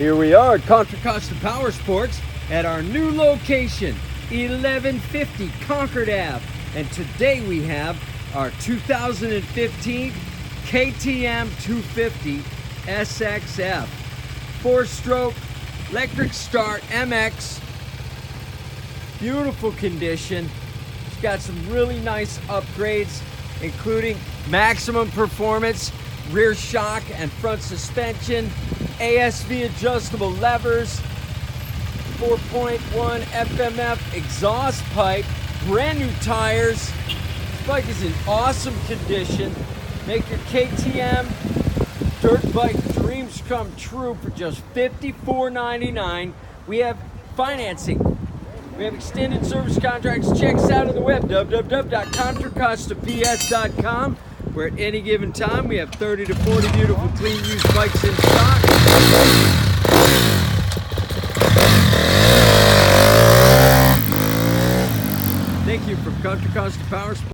Here we are at Contra Costa Powersports at our new location, 1150 Concord Ave. And today we have our 2015 KTM 250 SXF. 4-stroke, electric start, MX. Beautiful condition. It's got some really nice upgrades, including maximum performance, rear shock and front suspension, ASV adjustable levers, 4.1 FMF exhaust pipe, brand new tires. This bike is in awesome condition. Make your KTM dirt bike dreams come true for just $54.99. We have financing. We have extended service contracts. Check us out on the web, www.contracostaps.com, where at any given time we have 30 to 40 beautiful clean used bikes in stock. Thank you from Contra Costa Powersports.